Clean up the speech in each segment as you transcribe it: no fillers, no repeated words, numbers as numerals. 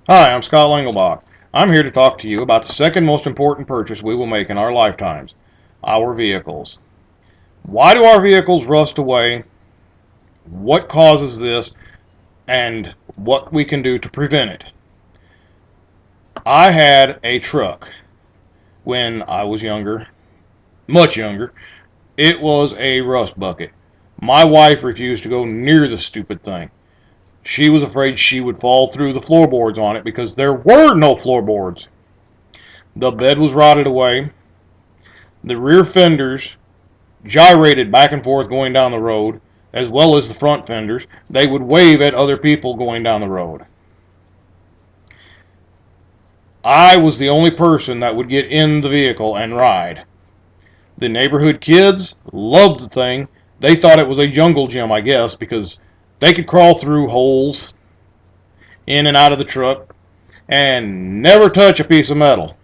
Hi, I'm Scott Lengelbach. I'm here to talk to you about the second most important purchase we will make in our lifetimes, our vehicles. Why do our vehicles rust away? What causes this? And what we can do to prevent it. I had a truck when I was younger, much younger. It was a rust bucket. My wife refused to go near the stupid thing. She was afraid she would fall through the floorboards on it because there were no floorboards. The bed was rotted away. The rear fenders gyrated back and forth going down the road, as well as the front fenders. They would wave at other people going down the road. I was the only person that would get in the vehicle and ride. The neighborhood kids loved the thing. They thought it was a jungle gym, I guess, because they could crawl through holes in and out of the truck and never touch a piece of metal.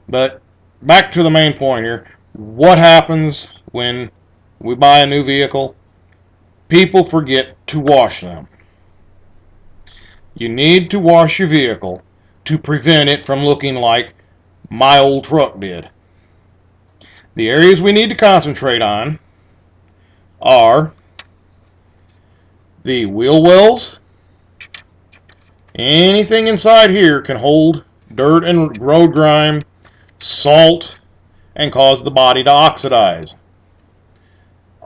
But back to the main point here. What happens when we buy a new vehicle? People forget to wash them. You need to wash your vehicle to prevent it from looking like my old truck did. The areas we need to concentrate on are the wheel wells. Anything inside here can hold dirt and road grime, salt, and cause the body to oxidize.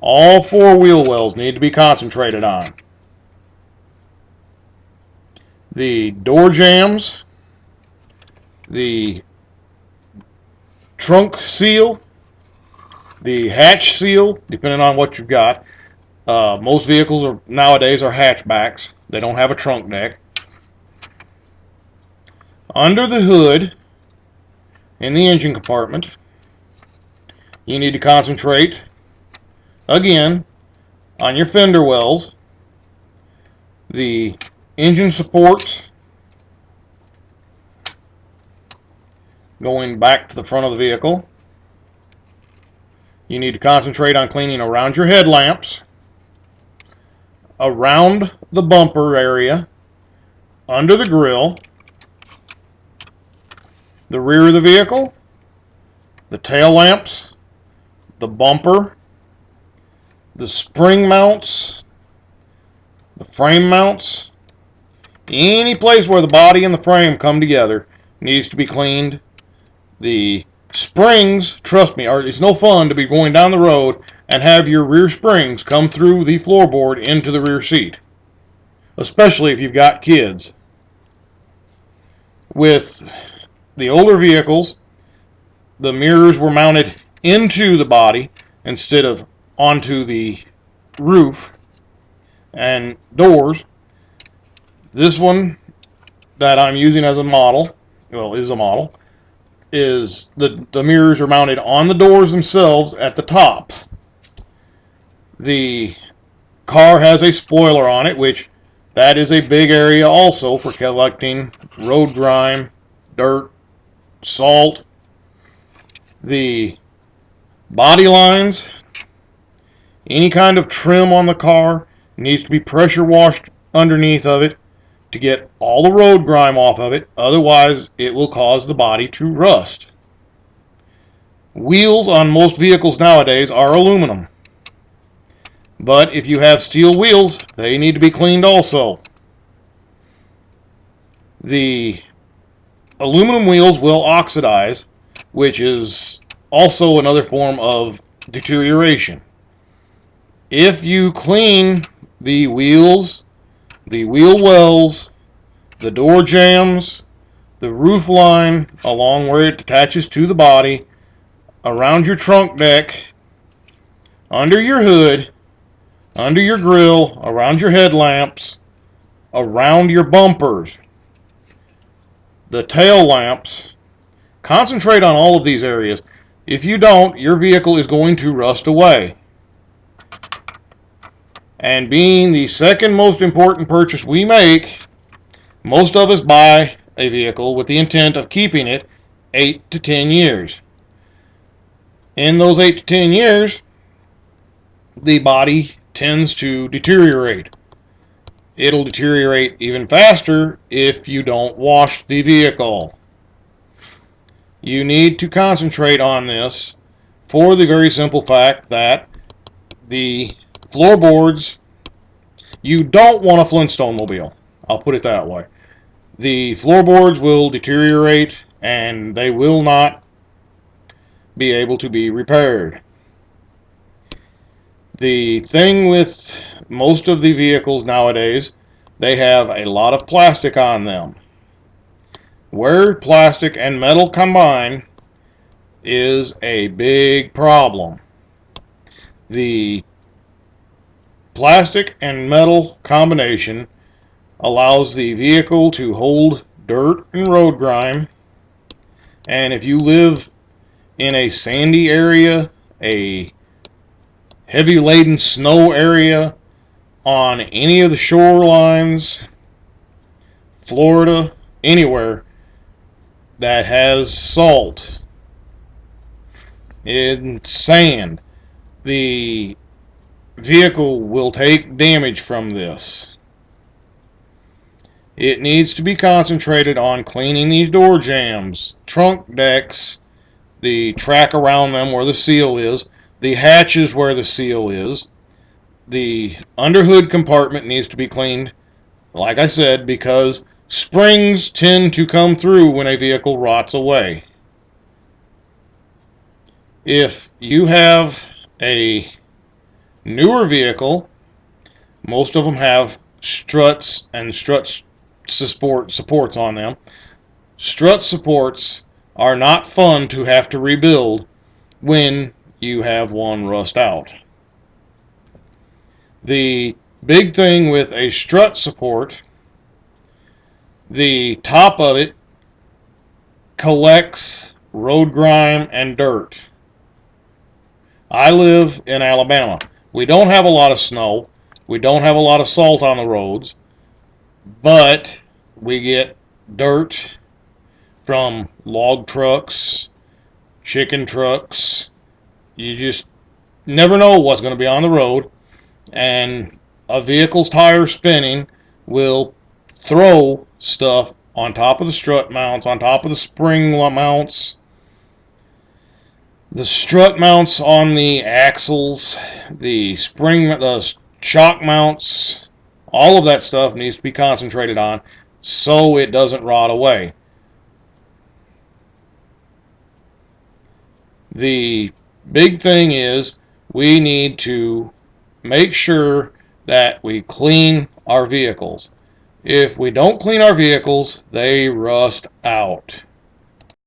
All four wheel wells need to be concentrated on. The door jambs, the trunk seal, the hatch seal, depending on what you've got. Most vehicles nowadays are hatchbacks. They don't have a trunk deck. Under the hood, in the engine compartment, you need to concentrate, again, on your fender wells, the engine supports going back to the front of the vehicle. You need to concentrate on cleaning around your headlamps, around the bumper area, under the grill, the rear of the vehicle, the tail lamps, the bumper, the spring mounts, the frame mounts. Any place where the body and the frame come together needs to be cleaned. The springs, trust me, it's no fun to be going down the road and have your rear springs come through the floorboard into the rear seat, especially if you've got kids. With the older vehicles, the mirrors were mounted into the body instead of onto the roof and doors. This one that I'm using as a model, is the mirrors are mounted on the doors themselves at the top. The car has a spoiler on it, which that is a big area also for collecting road grime, dirt, salt. The body lines, any kind of trim on the car needs to be pressure washed underneath of it to get all the road grime off of it. Otherwise, it will cause the body to rust. Wheels on most vehicles nowadays are aluminum. But if you have steel wheels, they need to be cleaned also. The aluminum wheels will oxidize, which is also another form of deterioration. If you clean the wheels, the wheel wells, the door jambs, the roof line along where it attaches to the body, around your trunk deck, under your hood, under your grill, around your headlamps, around your bumpers, the tail lamps, concentrate on all of these areas. If you don't, your vehicle is going to rust away. And being the second most important purchase we make, most of us buy a vehicle with the intent of keeping it 8 to 10 years. In those 8 to 10 years, the body tends to deteriorate. It'll deteriorate even faster if you don't wash the vehicle. You need to concentrate on this for the very simple fact that the floorboards, you don't want a Flintstone mobile. I'll put it that way. The floorboards will deteriorate and they will not be able to be repaired. The thing with most of the vehicles nowadays, they have a lot of plastic on them. Where plastic and metal combine is a big problem. The plastic and metal combination allows the vehicle to hold dirt and road grime, and if you live in a sandy area, a heavy laden snow area, on any of the shorelines, Florida, anywhere that has salt and sand, the vehicle will take damage from this. It needs to be concentrated on cleaning these door jambs, trunk decks, the track around them where the seal is, the hatches where the seal is. The underhood compartment needs to be cleaned, like I said, because springs tend to come through when a vehicle rots away. If you have a newer vehicle, most of them have struts and strut supports on them. Strut supports are not fun to have to rebuild when you have one rust out. The big thing with a strut support, the top of it collects road grime and dirt. I live in Alabama. We don't have a lot of snow. We don't have a lot of salt on the roads, but we get dirt from log trucks, chicken trucks. You just never know what's going to be on the road, and a vehicle's tire spinning will throw stuff on top of the strut mounts, on top of the spring mounts, the strut mounts on the axles, the shock mounts. All of that stuff needs to be concentrated on so it doesn't rot away. The big thing is we need to make sure that we clean our vehicles. If we don't clean our vehicles, they rust out.